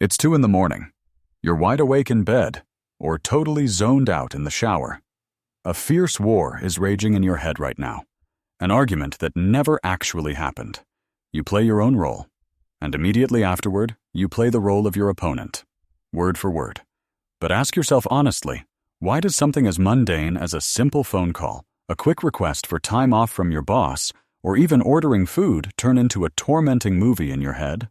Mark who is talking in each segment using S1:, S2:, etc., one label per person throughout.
S1: It's 2 in the morning. You're wide awake in bed, or totally zoned out in the shower. A fierce war is raging in your head right now, an argument that never actually happened. You play your own role, and immediately afterward, you play the role of your opponent, word for word. But ask yourself honestly, why does something as mundane as a simple phone call, a quick request for time off from your boss, or even ordering food turn into a tormenting movie in your head?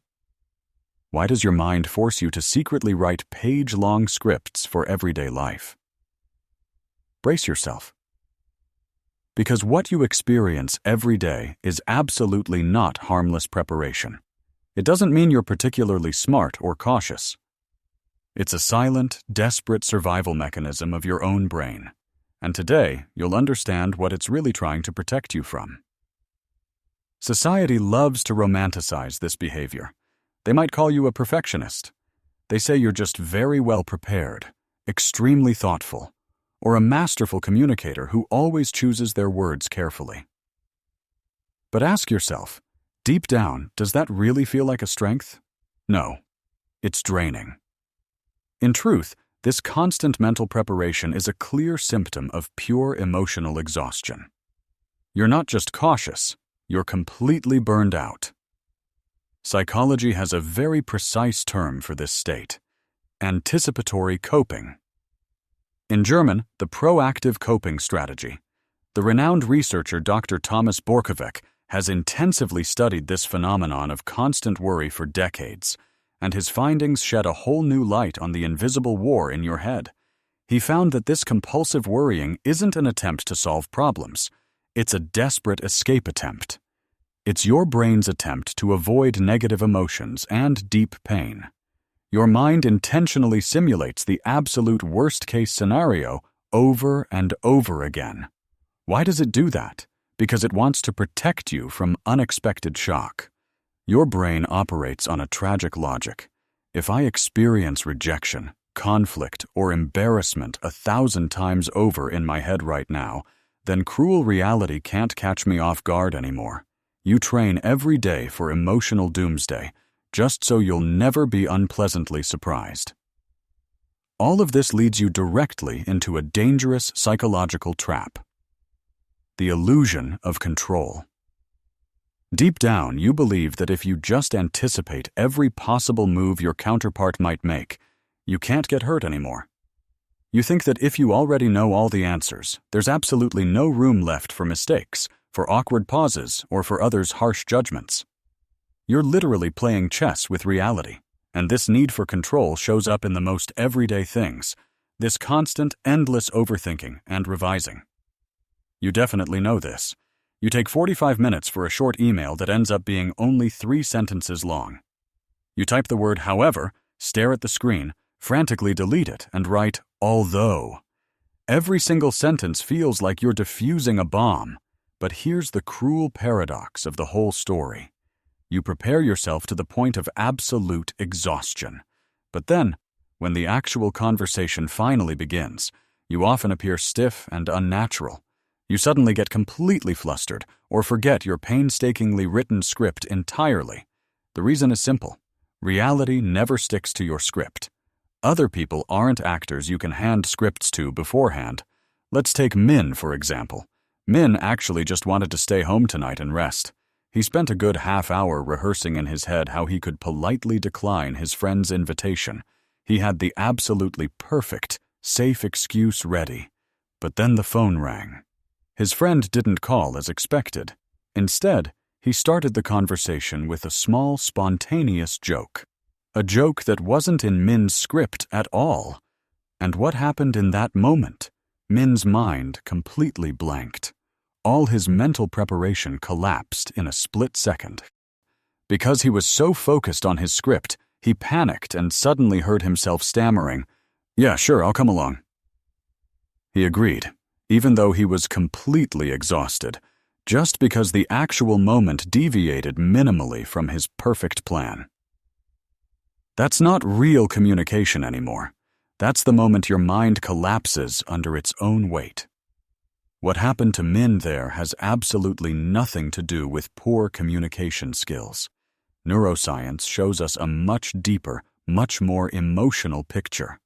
S1: Why does your mind force you to secretly write page-long scripts for everyday life? Brace yourself. Because what you experience every day is absolutely not harmless preparation. It doesn't mean you're particularly smart or cautious. It's a silent, desperate survival mechanism of your own brain. And today, you'll understand what it's really trying to protect you from. Society loves to romanticize this behavior. They might call you a perfectionist. They say you're just very well prepared, extremely thoughtful, or a masterful communicator who always chooses their words carefully. But ask yourself, deep down, does that really feel like a strength? No, it's draining. In truth, this constant mental preparation is a clear symptom of pure emotional exhaustion. You're not just cautious, you're completely burned out. Psychology has a very precise term for this state: anticipatory coping. In German, the proactive coping strategy. The renowned researcher Dr. Thomas Borkovec has intensively studied this phenomenon of constant worry for decades, and his findings shed a whole new light on the invisible war in your head. He found that this compulsive worrying isn't an attempt to solve problems. It's a desperate escape attempt. It's your brain's attempt to avoid negative emotions and deep pain. Your mind intentionally simulates the absolute worst-case scenario over and over again. Why does it do that? Because it wants to protect you from unexpected shock. Your brain operates on a tragic logic. If I experience rejection, conflict, or embarrassment 1,000 times over in my head right now, then cruel reality can't catch me off guard anymore. You train every day for emotional doomsday, just so you'll never be unpleasantly surprised. All of this leads you directly into a dangerous psychological trap: the illusion of control. Deep down, you believe that if you just anticipate every possible move your counterpart might make, you can't get hurt anymore. You think that if you already know all the answers, there's absolutely no room left for mistakes, for awkward pauses, or for others' harsh judgments. You're literally playing chess with reality, and this need for control shows up in the most everyday things, this constant, endless overthinking and revising. You definitely know this. You take 45 minutes for a short email that ends up being only 3 sentences long. You type the word "however," stare at the screen, frantically delete it, and write "although." Every single sentence feels like you're defusing a bomb. But here's the cruel paradox of the whole story. You prepare yourself to the point of absolute exhaustion. But then, when the actual conversation finally begins, you often appear stiff and unnatural. You suddenly get completely flustered or forget your painstakingly written script entirely. The reason is simple. Reality never sticks to your script. Other people aren't actors you can hand scripts to beforehand. Let's take Min, for example. Min actually just wanted to stay home tonight and rest. He spent a good half-hour rehearsing in his head how he could politely decline his friend's invitation. He had the absolutely perfect, safe excuse ready. But then the phone rang. His friend didn't call as expected. Instead, he started the conversation with a small, spontaneous joke. A joke that wasn't in Min's script at all. And what happened in that moment? Min's mind completely blanked. All his mental preparation collapsed in a split second. Because he was so focused on his script, he panicked and suddenly heard himself stammering, "Yeah, sure, I'll come along." He agreed, even though he was completely exhausted, just because the actual moment deviated minimally from his perfect plan. That's not real communication anymore. That's the moment your mind collapses under its own weight. What happened to Min there has absolutely nothing to do with poor communication skills. Neuroscience shows us a much deeper, much more emotional picture.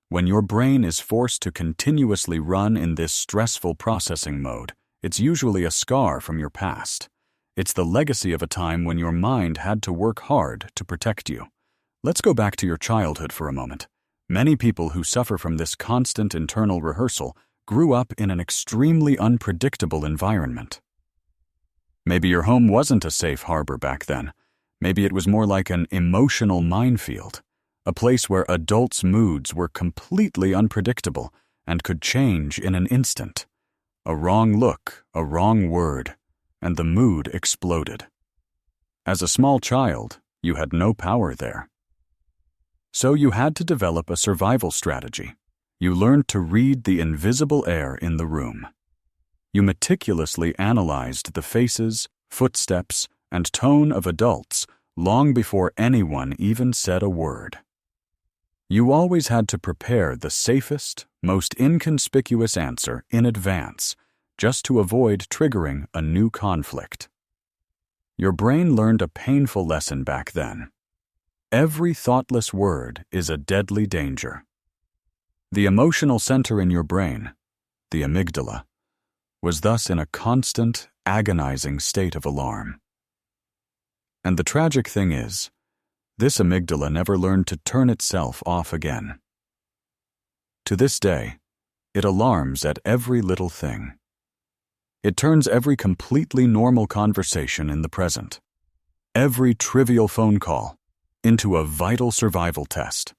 S1: When your brain is forced to continuously run in this stressful processing mode, it's usually a scar from your past. It's the legacy of a time when your mind had to work hard to protect you. Let's go back to your childhood for a moment. Many people who suffer from this constant internal rehearsal grew up in an extremely unpredictable environment. Maybe your home wasn't a safe harbor back then. Maybe it was more like an emotional minefield, a place where adults' moods were completely unpredictable and could change in an instant. A wrong look, a wrong word, and the mood exploded. As a small child, you had no power there. So you had to develop a survival strategy. You learned to read the invisible air in the room. You meticulously analyzed the faces, footsteps, and tone of adults long before anyone even said a word. You always had to prepare the safest, most inconspicuous answer in advance, just to avoid triggering a new conflict. Your brain learned a painful lesson back then. Every thoughtless word is a deadly danger. The emotional center in your brain, the amygdala, was thus in a constant, agonizing state of alarm. And the tragic thing is, this amygdala never learned to turn itself off again. To this day, it alarms at every little thing. It turns every completely normal conversation in the present, every trivial phone call, into a vital survival test.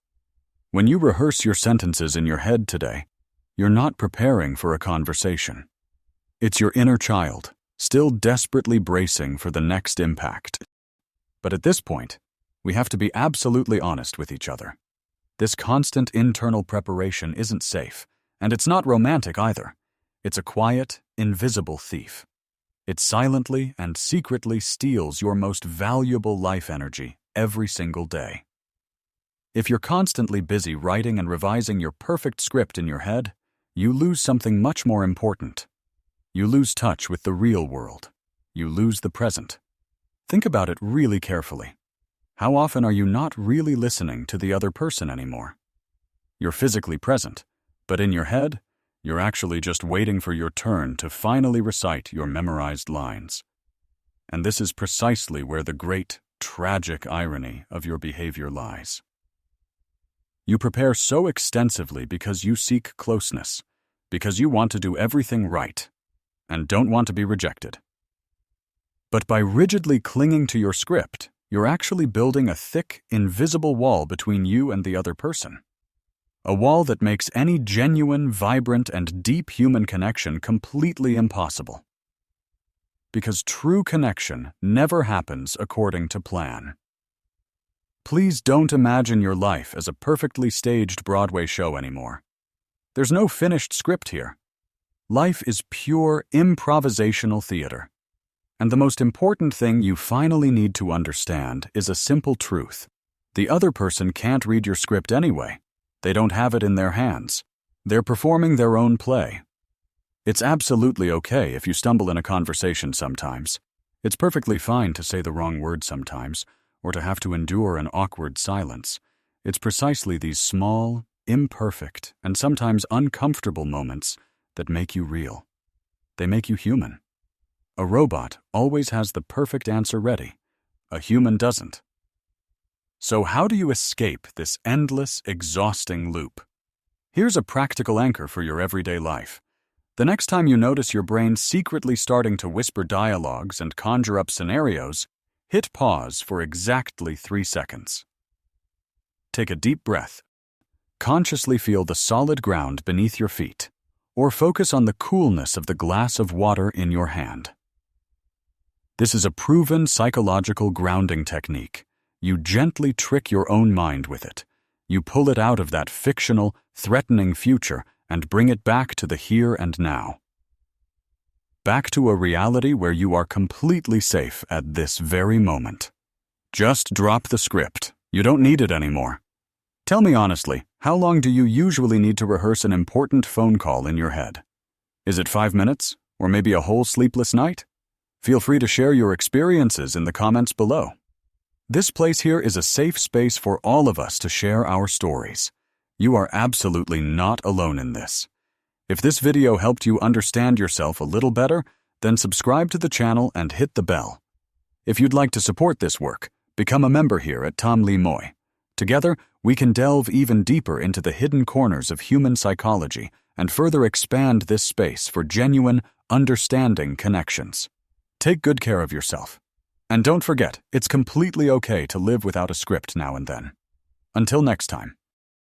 S1: When you rehearse your sentences in your head today, you're not preparing for a conversation. It's your inner child, still desperately bracing for the next impact. But at this point, we have to be absolutely honest with each other. This constant internal preparation isn't safe, and it's not romantic either. It's a quiet, invisible thief. It silently and secretly steals your most valuable life energy every single day. If you're constantly busy writing and revising your perfect script in your head, you lose something much more important. You lose touch with the real world. You lose the present. Think about it really carefully. How often are you not really listening to the other person anymore? You're physically present, but in your head, you're actually just waiting for your turn to finally recite your memorized lines. And this is precisely where the great, tragic irony of your behavior lies. You prepare so extensively because you seek closeness, because you want to do everything right, and don't want to be rejected. But by rigidly clinging to your script, you're actually building a thick, invisible wall between you and the other person. A wall that makes any genuine, vibrant, and deep human connection completely impossible. Because true connection never happens according to plan. Please don't imagine your life as a perfectly staged Broadway show anymore. There's no finished script here. Life is pure improvisational theater. And the most important thing you finally need to understand is a simple truth. The other person can't read your script anyway. They don't have it in their hands. They're performing their own play. It's absolutely okay if you stumble in a conversation sometimes. It's perfectly fine to say the wrong word sometimes, or to have to endure an awkward silence. It's precisely these small, imperfect, and sometimes uncomfortable moments that make you real. They make you human. A robot always has the perfect answer ready. A human doesn't. So how do you escape this endless, exhausting loop? Here's a practical anchor for your everyday life. The next time you notice your brain secretly starting to whisper dialogues and conjure up scenarios, hit pause for exactly 3 seconds. Take a deep breath. Consciously feel the solid ground beneath your feet, or focus on the coolness of the glass of water in your hand. This is a proven psychological grounding technique. You gently trick your own mind with it. You pull it out of that fictional, threatening future and bring it back to the here and now. Back to a reality where you are completely safe at this very moment. Just drop the script. You don't need it anymore. Tell me honestly, how long do you usually need to rehearse an important phone call in your head? Is it 5 minutes, or maybe a whole sleepless night? Feel free to share your experiences in the comments below. This place here is a safe space for all of us to share our stories. You are absolutely not alone in this. If this video helped you understand yourself a little better, then subscribe to the channel and hit the bell. If you'd like to support this work, become a member here at Tom Lee Moy. Together, we can delve even deeper into the hidden corners of human psychology and further expand this space for genuine, understanding connections. Take good care of yourself. And don't forget, it's completely okay to live without a script now and then. Until next time.